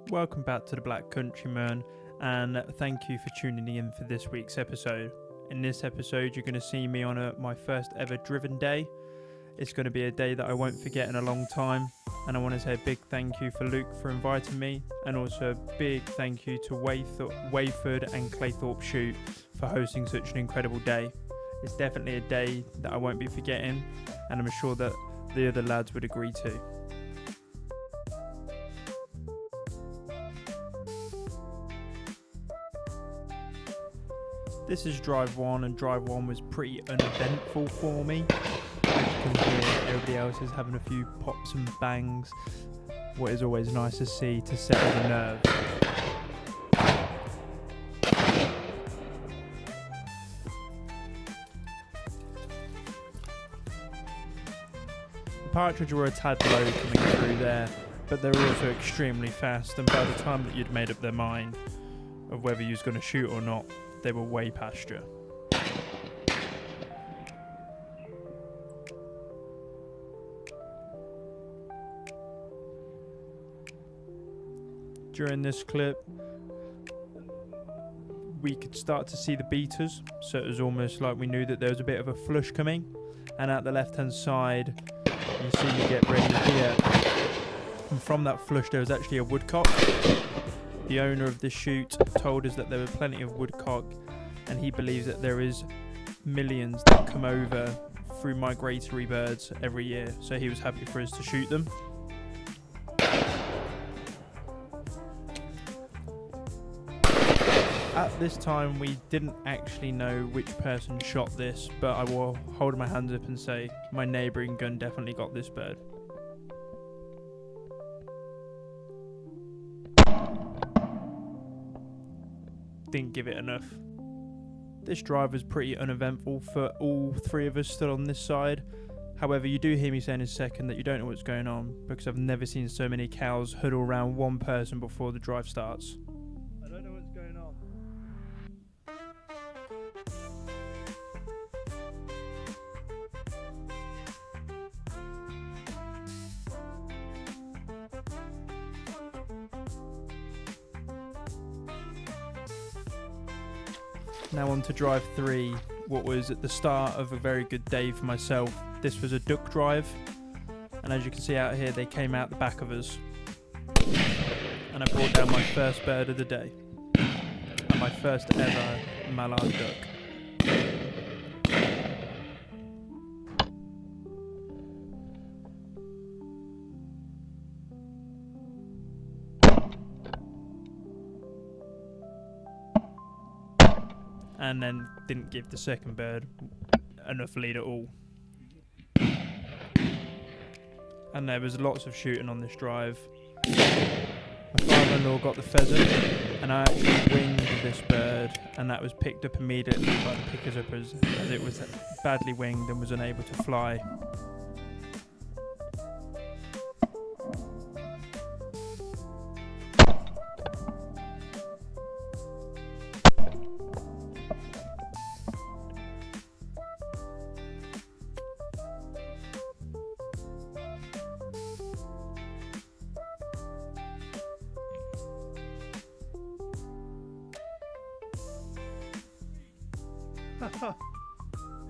Welcome back to the Black Countryman, and thank you for tuning in for this week's episode. In this episode, you're going to see me on my first ever driven day. It's going to be a day that I won't forget in a long time, and I want to say a big thank you for Luke for inviting me, and also a big thank you to Wayford and Calthorpe Shoot for hosting such an incredible day. It's definitely a day that I won't be forgetting, and I'm sure that the other lads would agree too. This is drive one, and drive one was pretty uneventful for me. As you can hear, everybody else is having a few pops and bangs. What is always nice to see to settle the nerves. The partridge were a tad low coming through there, but they were also extremely fast, and by the time that you'd made up their mind of whether you was going to shoot or not, they were way past you. During this clip, we could start to see the beaters, so it was almost like we knew that there was a bit of a flush coming. And at the left hand side, you see me get ready here. And from that flush, there was actually a woodcock. The owner of this shoot told us that there were plenty of woodcock, and he believes that there is millions that come over through migratory birds every year, so he was happy for us to shoot them. At this time, we didn't actually know which person shot this, but I will hold my hands up and say my neighbouring gun definitely got this bird. Didn't give it enough. This drive was pretty uneventful for all three of us stood on this side. However, you do hear me say in a second that you don't know what's going on, because I've never seen so many cows huddle around one person before the drive starts. I don't know what's going on. Now on to drive 3, what was at the start of a very good day for myself. This was a duck drive, and as you can see out here, they came out the back of us. And I brought down my first bird of the day, and my first ever mallard duck. And then didn't give the second bird enough lead at all. And there was lots of shooting on this drive. My father-in-law got the pheasant, and I actually winged this bird, and that was picked up immediately by the pickers-uppers, as it was badly winged and was unable to fly.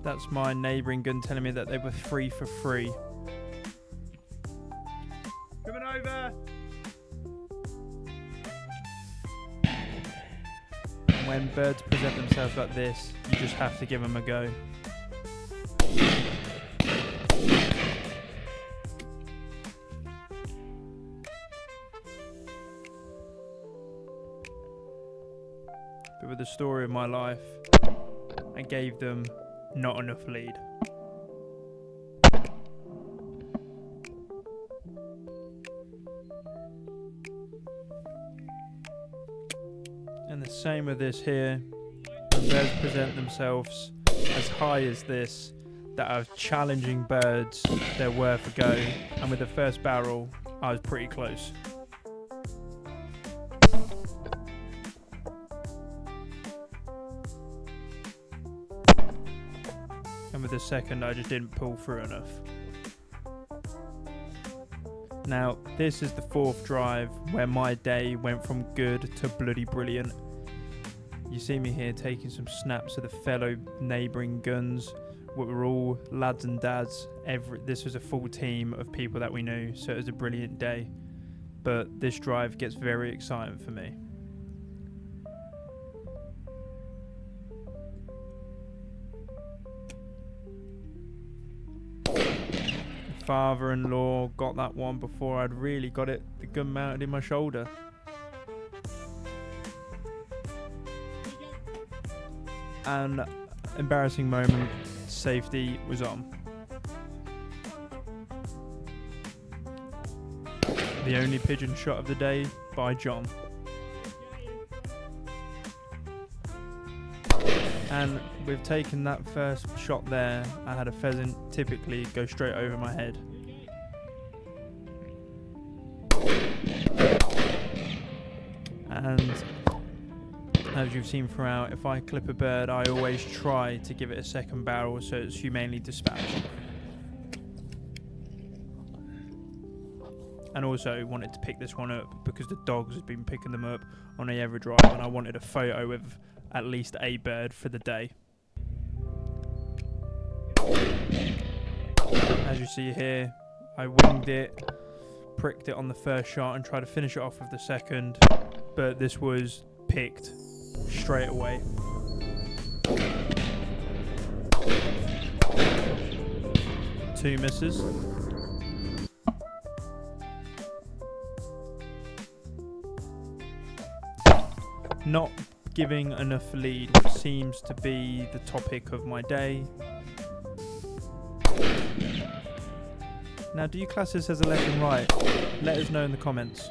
That's my neighbouring gun telling me that they were 3 for 3. Coming over! And when birds present themselves like this, you just have to give them a go. But with the story of my life, I gave them not enough lead. And the same with this here. When birds present themselves as high as this, that are challenging birds, they're worth a go. And with the first barrel, I was pretty close. And with the second, I just didn't pull through enough. Now, this is the fourth drive where my day went from good to bloody brilliant. You see me here taking some snaps of the fellow neighbouring guns. We were all lads and dads. This was a full team of people that we knew, so it was a brilliant day. But this drive gets very exciting for me. Father-in-law got that one before I'd really got the gun mounted in my shoulder. An embarrassing moment, safety was on. The only pigeon shot of the day by John. And we've taken that first shot there. I had a pheasant typically go straight over my head. And as you've seen throughout, if I clip a bird, I always try to give it a second barrel so it's humanely dispatched. And also wanted to pick this one up because the dogs had been picking them up on the other drive, and I wanted a photo with at least a bird for the day. As you see here, I winged it, pricked it on the first shot and tried to finish it off with the second, but this was picked straight away. Two misses. Not giving enough lead, which seems to be the topic of my day. Now, do you class this as a left and right? Let us know in the comments.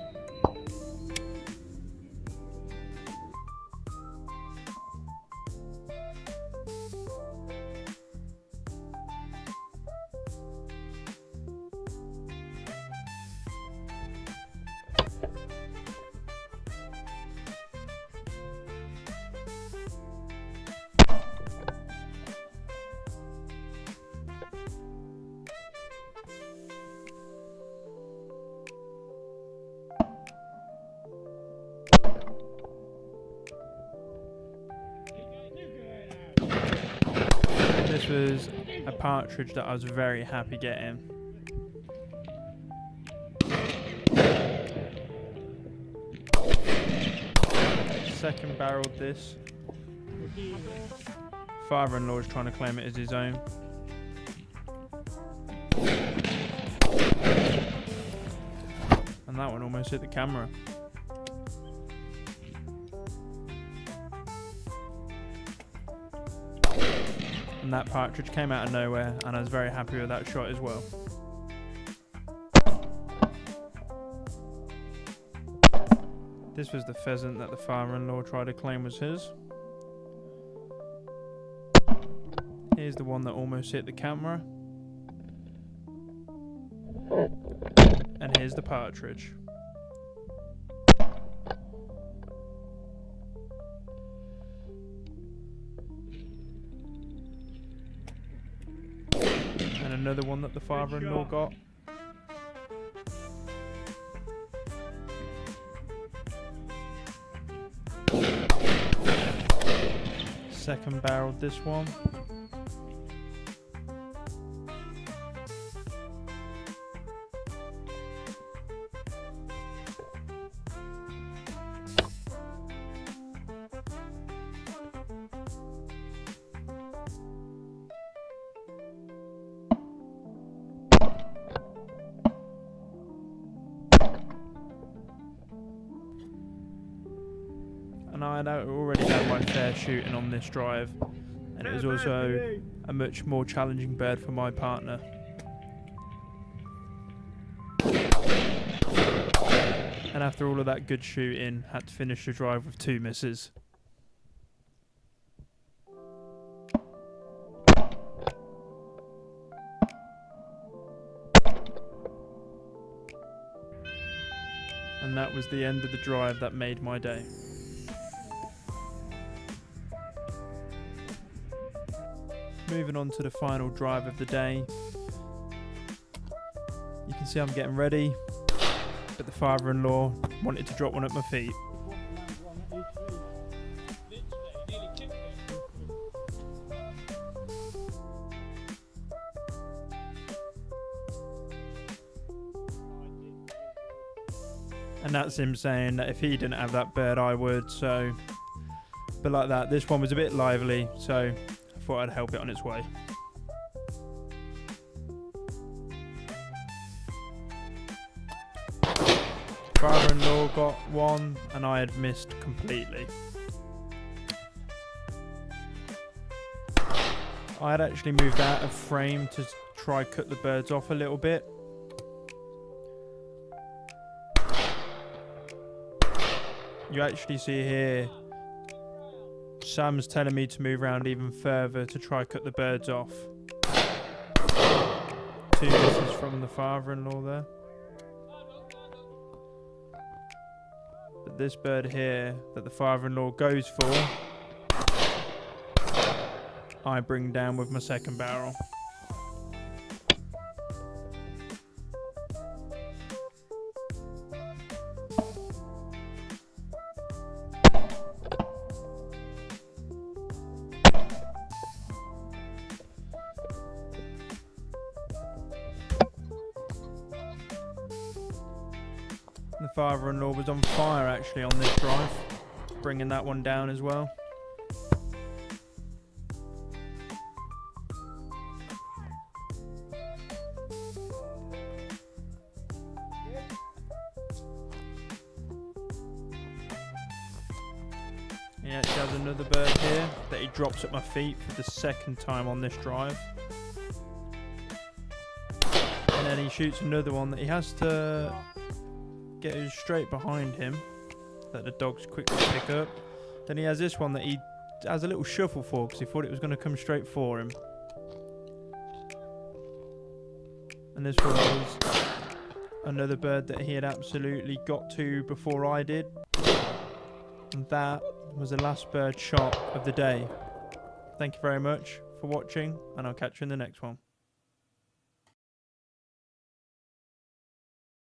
This was a partridge that I was very happy getting. Second barreled this. Father-in-law is trying to claim it as his own. And that one almost hit the camera. And that partridge came out of nowhere, and I was very happy with that shot as well. This was the pheasant that the father-in-law tried to claim was his. Here's the one that almost hit the camera. And here's the partridge. And another one that the father-in-law got. Second barreled this one. And I had already had my fair shooting on this drive, and it was also a much more challenging bird for my partner. And after all of that good shooting, had to finish the drive with 2 misses. And that was the end of the drive that made my day. Moving on to the final drive of the day. You can see I'm getting ready. but the father-in-law wanted to drop one at my feet. And that's him saying that if he didn't have that bird, I would. So, but like that, this one was a bit lively, so I thought I'd help it on its way. Father-in-law got one, and I had missed completely. I had actually moved out of frame to try cut the birds off a little bit. You actually see here, Sam's telling me to move around even further to try cut the birds off. 2 misses from the father-in-law there. But this bird here that the father-in-law goes for, I bring down with my second barrel. The father-in-law was on fire actually on this drive, bringing that one down as well. He actually has another bird here that he drops at my feet for the second time on this drive. And then he shoots another one that he has to get straight behind him, that the dogs quickly pick up. Then he has this one that he has a little shuffle for because he thought it was going to come straight for him. And this was another bird that he had absolutely got to before I did. And that was the last bird shot of the day. Thank you very much for watching, and I'll catch you in the next one.